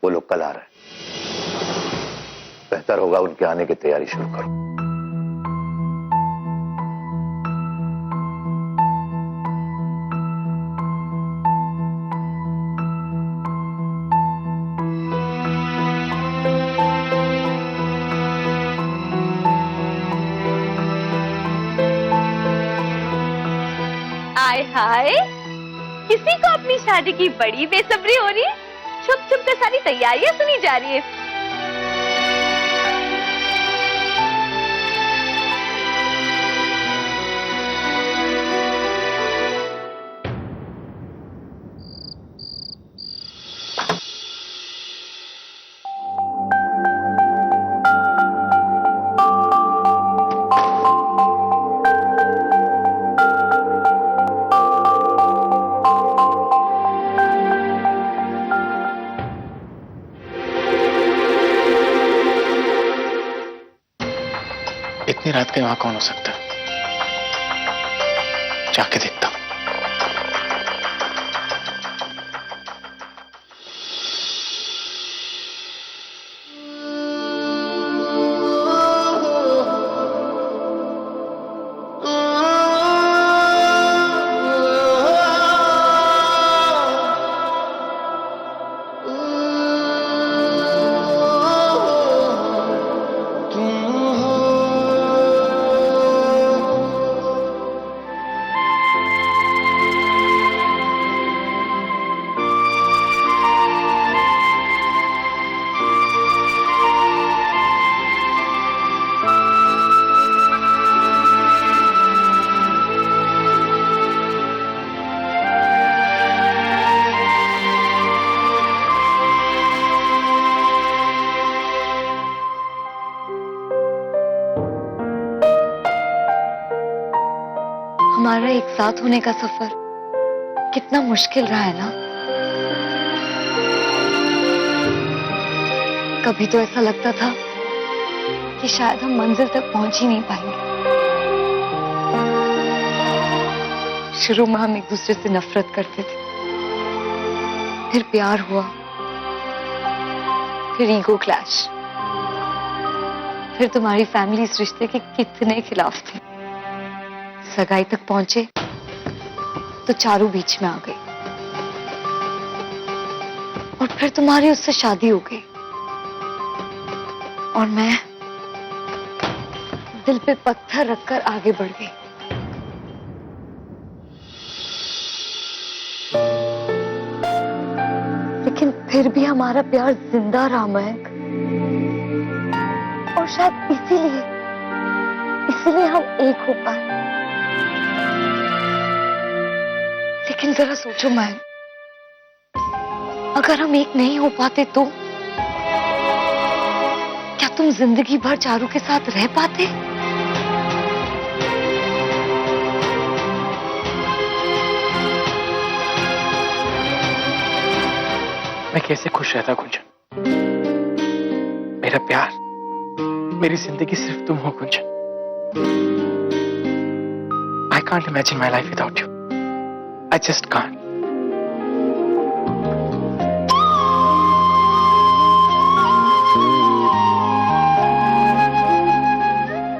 वो लोग कल आ रहे हैं। बेहतर होगा उनके आने की तैयारी शुरू करो। हाय हाय, किसी को अपनी शादी की बड़ी बेसब्री हो रही है। छुप छुप कर सारी तैयारियां सुनी जा रही है। इतनी रात के वहां कौन हो सकता है? जाके देखता हूं। हमारा एक साथ होने का सफर कितना मुश्किल रहा है ना। कभी तो ऐसा लगता था कि शायद हम मंजिल तक पहुंच ही नहीं पाएंगे। शुरू में हम एक दूसरे से नफरत करते थे, फिर प्यार हुआ, फिर ईगो क्लैश, फिर तुम्हारी फैमिली इस रिश्ते के कितने खिलाफ थी। सगाई तक पहुंचे तो चारू बीच में आ गई और फिर तुम्हारी उससे शादी हो गई और मैं दिल पे पत्थर रखकर आगे बढ़ गई। लेकिन फिर भी हमारा प्यार जिंदा रहा महक, और शायद इसीलिए हम एक हो पाए। लेकिन जरा सोचो महक, अगर हम एक नहीं हो पाते तो क्या तुम जिंदगी भर चारू के साथ रह पाते? मैं कैसे खुश रहता गुंजन? मेरा प्यार, मेरी जिंदगी सिर्फ तुम हो Gunjan. I can't imagine my life without you. I just can't.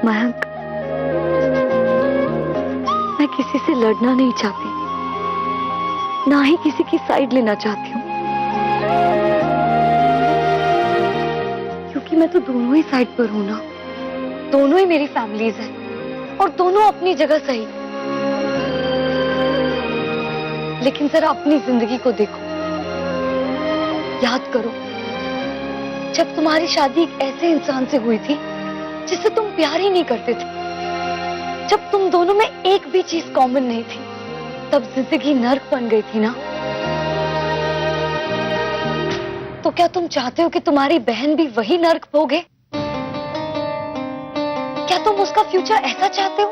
महक, मैं किसी से लड़ना नहीं चाहती, ना ही किसी की साइड लेना चाहती हूँ, क्योंकि मैं तो दोनों ही साइड पर हूं ना। दोनों ही मेरी फैमिलीज हैं और दोनों अपनी जगह सही। लेकिन जरा अपनी जिंदगी को देखो, याद करो जब तुम्हारी शादी एक ऐसे इंसान से हुई थी जिससे तुम प्यार ही नहीं करते थे, जब तुम दोनों में एक भी चीज कॉमन नहीं थी, तब जिंदगी नर्क बन गई थी ना। तो क्या तुम चाहते हो कि तुम्हारी बहन भी वही नर्क भोगे? क्या तुम उसका फ्यूचर ऐसा चाहते हो,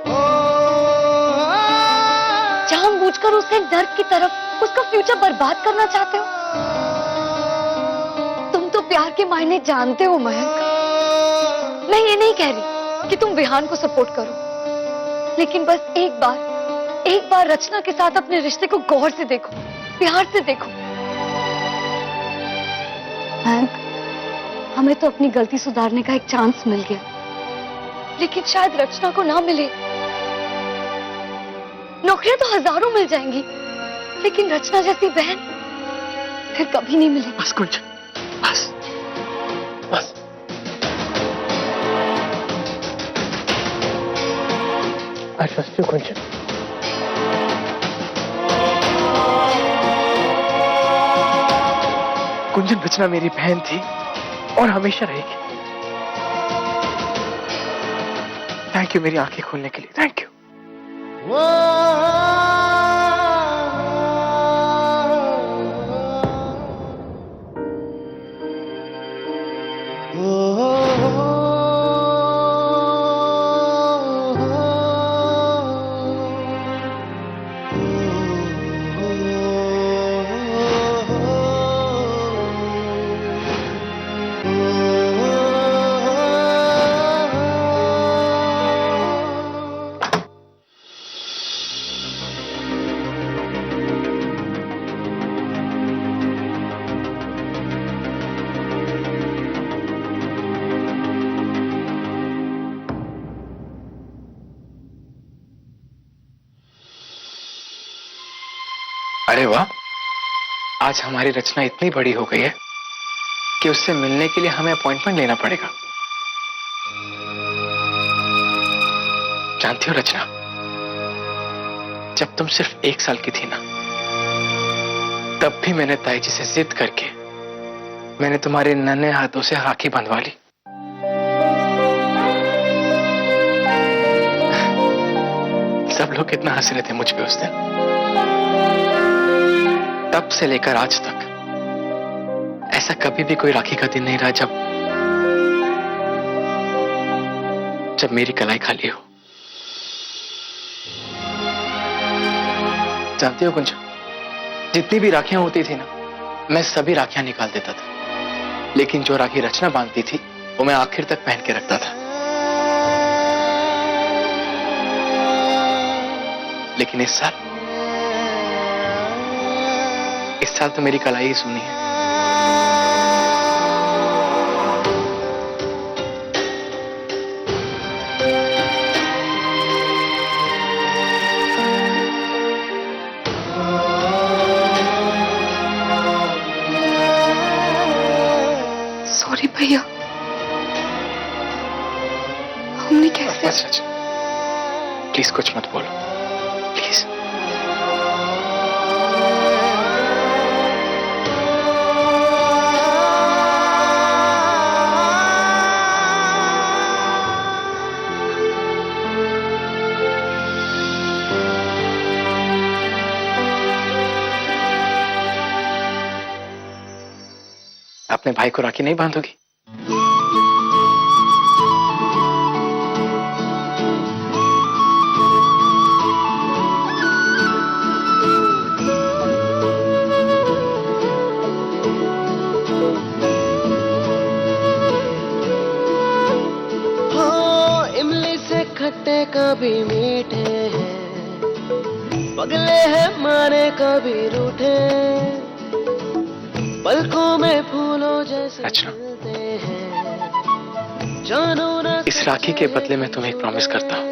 जानबूझकर उसे नर्क की तरफ उसका फ्यूचर बर्बाद करना चाहते हो? तुम तो प्यार के मायने जानते हो महक। मैं ये नहीं कह रही कि तुम विहान को सपोर्ट करो, लेकिन बस एक बार रचना के साथ अपने रिश्ते को गौर से देखो, प्यार से देखो। बैंक, हमें तो अपनी गलती सुधारने का एक चांस मिल गया, लेकिन शायद रचना को ना मिले। नौकरियां तो हजारों मिल जाएंगी, लेकिन रचना जैसी बहन फिर कभी नहीं मिलेगी। बस कुंजन, बस बस। I trust you, कुंजन। कुंजन, रचना मेरी बहन थी और हमेशा रहेगी। थैंक यू मेरी आंखें खोलने के लिए, थैंक यू। अरे वाह, आज हमारी रचना इतनी बड़ी हो गई है कि उससे मिलने के लिए हमें अपॉइंटमेंट लेना पड़ेगा। जानती हो रचना, जब तुम सिर्फ 1 साल की थी ना, तब भी मैंने ताई जी से जिद करके मैंने तुम्हारे नन्हे हाथों से राखी बंधवा ली। सब लोग कितना हंस रहे थे मुझ पे उस दिन। तब से लेकर आज तक ऐसा कभी भी कोई राखी का दिन नहीं रहा जब मेरी कलाई खाली हो। जानती हो कुंजन, जितनी भी राखियां होती थी ना, मैं सभी राखियां निकाल देता था, लेकिन जो राखी रचना बांधती थी वो मैं आखिर तक पहन के रखता था। लेकिन इस साल तो मेरी कलाई ही सुनी है। सॉरी भैया, हमने कैसे। बस रचना, प्लीज कुछ मत बोलो, प्लीज। अपने भाई को राखी नहीं बांधोगी? हो इमली से खट्टे कभी मीठे हैं, पगले हैं मारे कभी रूठे, पलकों में फूलों जैसे खिलते हैं, जानो ना। इस राखी के बदले में तुम्हें एक प्रॉमिस करता हूँ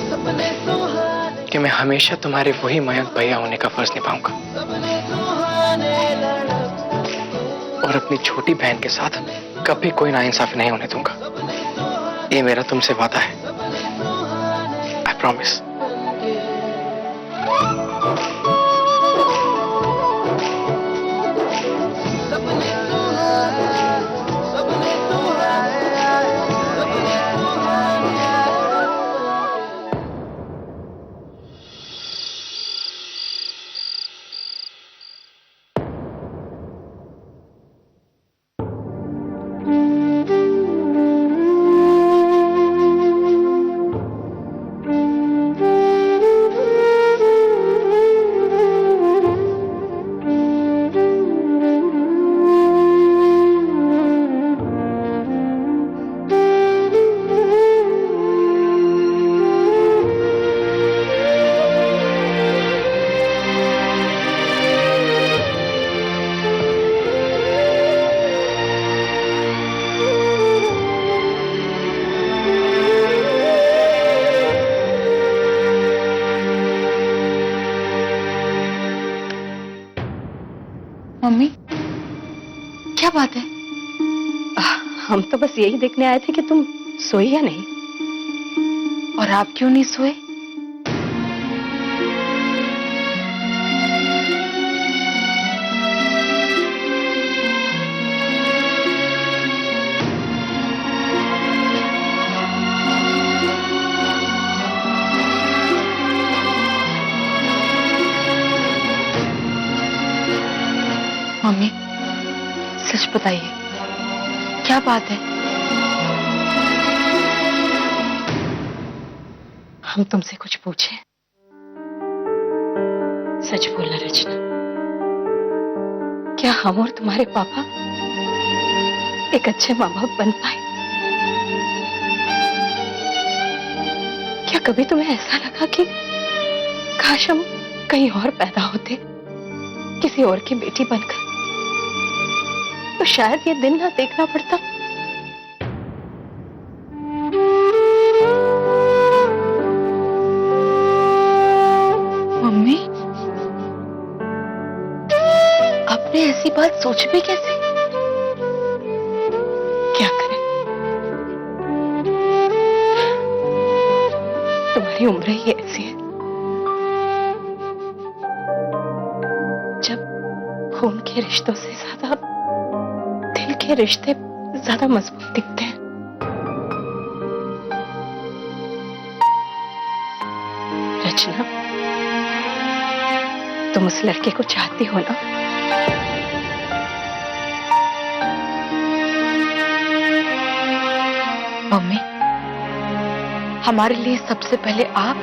सपने सुहाने, कि मैं हमेशा तुम्हारे वही मयंक भैया होने का फर्ज निभाऊंगा सपने सुहाने लड़क, और अपनी छोटी बहन के साथ कभी कोई नाइंसाफी नहीं होने दूंगा। ये मेरा तुमसे वादा है, आई प्रॉमिस। क्या बात है? हम तो बस यही देखने आए थे कि तुम सोई या नहीं। और आप क्यों नहीं सोए? मम्मी, सच बताइए, क्या बात है? हम तुमसे कुछ पूछे? सच बोलना रचना, क्या हम और तुम्हारे पापा एक अच्छे माँ बाप बन पाए? क्या कभी तुम्हें ऐसा लगा कि काश हम कहीं और पैदा होते, किसी और की बेटी बनकर, तो शायद ये दिन ना देखना पड़ता? मम्मी, आपने ऐसी बात सोच भी कैसे? क्या करें, तुम्हारी उम्र ही ऐसी है। जब खून के रिश्तों से ज्यादा दिल के रिश्ते ज्यादा मजबूत दिखते हैं। रचना, तुम उस लड़के को चाहती हो ना? मम्मी, हमारे लिए सबसे पहले आप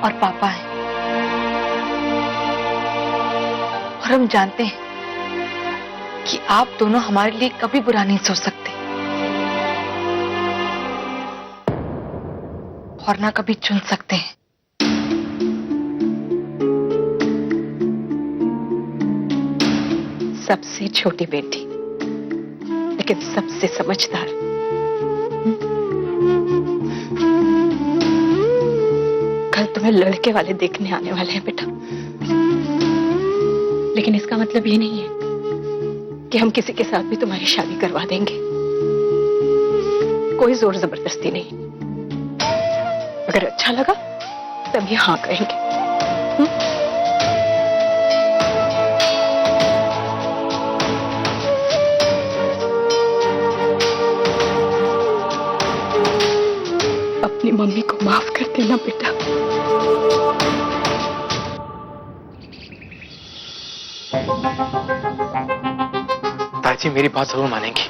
और पापा हैं, और हम जानते हैं कि आप दोनों हमारे लिए कभी बुरा नहीं सोच सकते और ना कभी चुन सकते हैं। सबसे छोटी बेटी, लेकिन सबसे समझदार। कल तुम्हें लड़के वाले देखने आने वाले हैं बेटा, लेकिन इसका मतलब ये नहीं है कि हम किसी के साथ भी तुम्हारी शादी करवा देंगे। कोई जोर जबरदस्ती नहीं। अगर अच्छा लगा तभी हाँ कहेंगे। अपनी मम्मी को माफ कर देना बेटा। ताजी मेरी बात जरूर मानेंगी।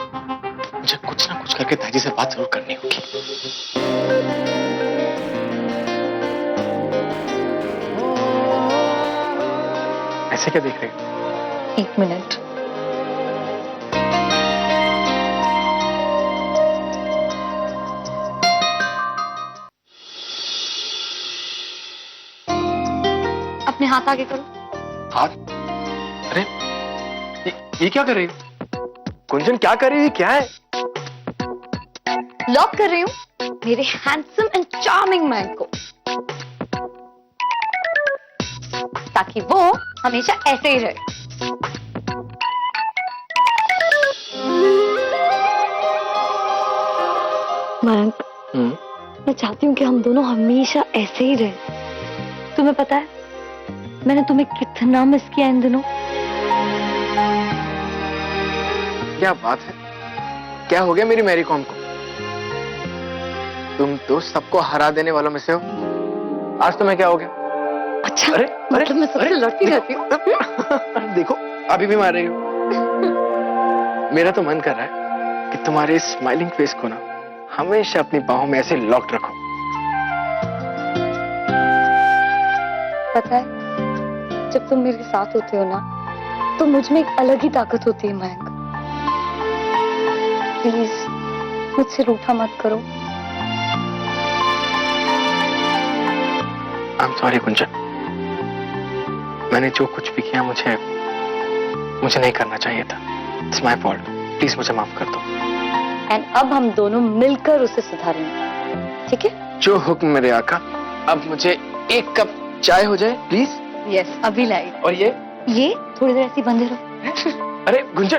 मुझे कुछ ना कुछ करके ताजी से बात जरूर करनी होगी। ऐसे क्या देख रहे हो? 1 मिनट। अपने हाथ आगे करो। हाथ? अरे ये क्या कर रही है? कुंजन क्या कर रही है? क्या है? लॉक कर रही हूँ मेरे हैंडसम एंड चार्मिंग मैन को, ताकि वो हमेशा ऐसे ही रहे। मयंक, मैं चाहती हूँ कि हम दोनों हमेशा ऐसे ही रहे। तुम्हें पता है मैंने तुम्हें कितना मिस किया इन दिनों। क्या बात है? क्या हो गया मेरी मैरी कॉम को? तुम तो सबको हरा देने वालों में से हो। आज तुम्हें क्या हो गया? अच्छा, अरे मतलब मैं सबसे लड़ती रहती हूँ। अरे देखो, अभी भी मार रही हो। मेरा तो मन कर रहा है कि तुम्हारे स्माइलिंग फेस को ना हमेशा अपनी बाहों में ऐसे लॉक्ड रखो। पता है, जब तुम मेरे साथ होते हो ना, तो मुझ में एक अलग ही ताकत होती है मयंक। प्लीज मुझसे रूठा मत करो। आई एम सॉरी कुंजन, मैंने जो कुछ भी किया मुझे नहीं करना चाहिए था। It's my fault. प्लीज मुझे माफ कर दो। एंड अब हम दोनों मिलकर उसे सुधारेंगे, ठीक है? जो हुक्म मेरे आका। अब मुझे 1 कप चाय हो जाए प्लीज। यस, अभी लाई। और ये थोड़ी देर ऐसी बंदे रहो। अरे गुंजन,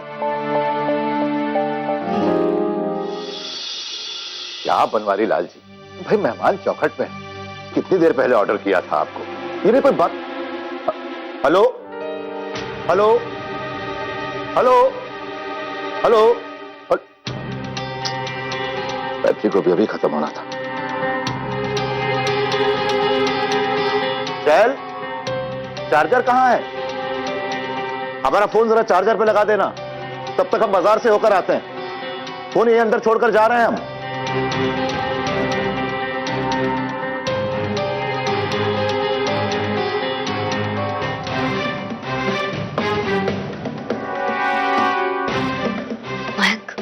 क्या बनवारी लाल जी, भाई मेहमान चौखट में है। कितनी देर पहले ऑर्डर किया था आपको, ये भी कोई बात। Hello hello hello hello, battery को भी अभी खत्म होना था। चल, चार्जर कहां है? हमारा फोन जरा चार्जर पे लगा देना, तब तक हम बाजार से होकर आते हैं। फोन यहीं अंदर छोड़कर जा रहे हैं हम। मयंक,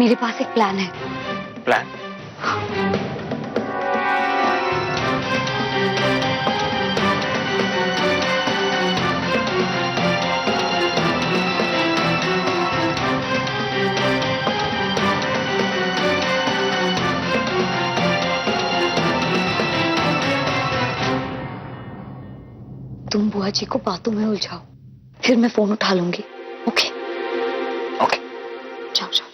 मेरे पास एक प्लान है। प्लान? तुम बुआ जी को बातों में उलझाओ, फिर मैं फोन उठा लूंगी। ओके ओके, जाओ जाओ।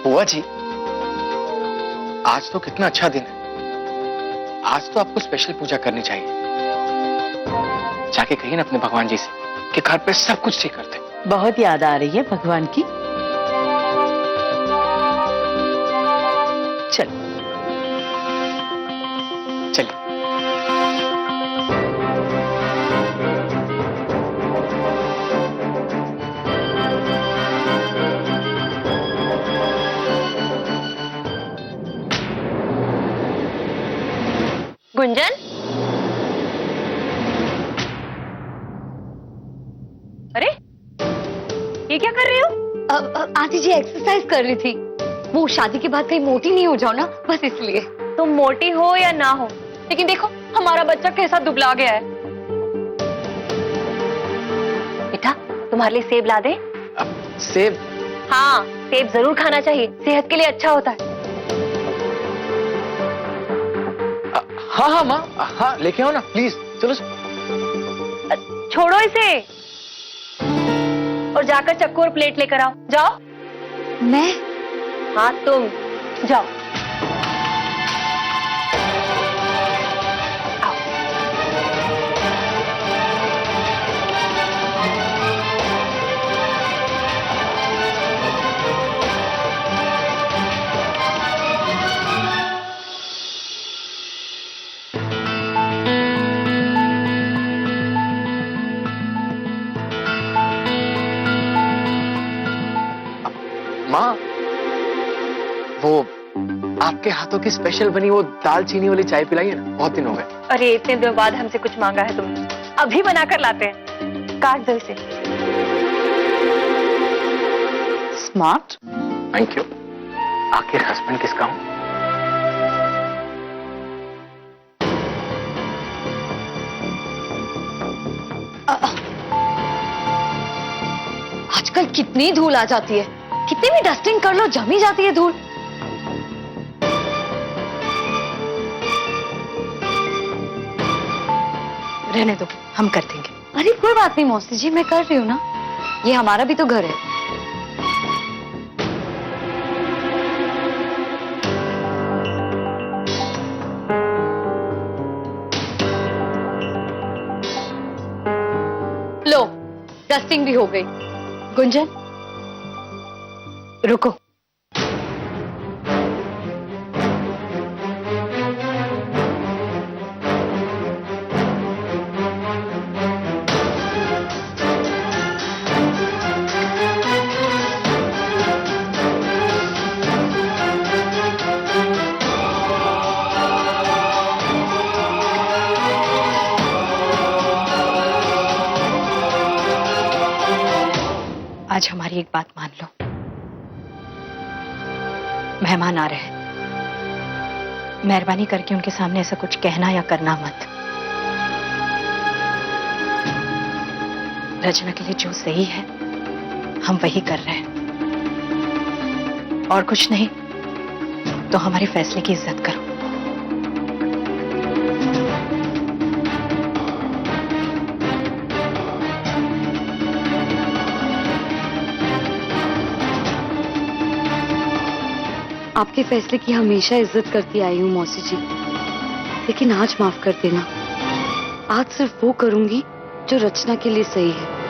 बुआ जी, आज तो कितना अच्छा दिन है। आज तो आपको स्पेशल पूजा करनी चाहिए। जाके कहिए ना अपने भगवान जी से कि घर पे सब कुछ ठीक करते। बहुत याद आ रही है भगवान की। चलो चलिए। गुंजन, अरे ये क्या कर रही हो? आंटी जी एक्सरसाइज कर रही थी। वो शादी के बाद कहीं मोटी नहीं हो जाओ ना, बस इसलिए। तुम मोटी हो या ना हो, लेकिन देखो हमारा बच्चा कैसा दुबला गया है। बेटा, तुम्हारे लिए सेब ला दे? सेब? हाँ, सेब जरूर खाना चाहिए, सेहत के लिए अच्छा होता है। हाँ हाँ माँ, हाँ लेके आओ ना प्लीज। चलो छोड़ो इसे और जाकर चक्कू और प्लेट लेकर आओ। जाओ। मैं? हाँ तुम जाओ। माँ, वो आपके हाथों की स्पेशल बनी वो दाल चीनी वाली चाय पिलाइए ना, बहुत दिन हो गए। अरे इतने दिनों बाद हमसे कुछ मांगा है तुमने, अभी बना कर लाते हैं। काट दो इसे। स्मार्ट। Thank you. आखिर हस्बैंड किसका हूँ? आजकल कितनी धूल आ जाती है, कितनी भी डस्टिंग कर लो जमी जाती है धूल। रहने दो, हम कर देंगे। अरे कोई बात नहीं मौसी जी, मैं कर रही हूँ ना, ये हमारा भी तो घर है। लो, डस्टिंग भी हो गई। गुंजन, रुको। आज हमारी एक बात मान लो, मेहमान आ रहे हैं, मेहरबानी करके उनके सामने ऐसा कुछ कहना या करना मत। रचना के लिए जो सही है हम वही कर रहे हैं, और कुछ नहीं तो हमारे फैसले की इज्जत करो। आपके फैसले की हमेशा इज्जत करती आई हूँ मौसी जी, लेकिन आज माफ कर देना। आज सिर्फ वो करूंगी जो रचना के लिए सही है।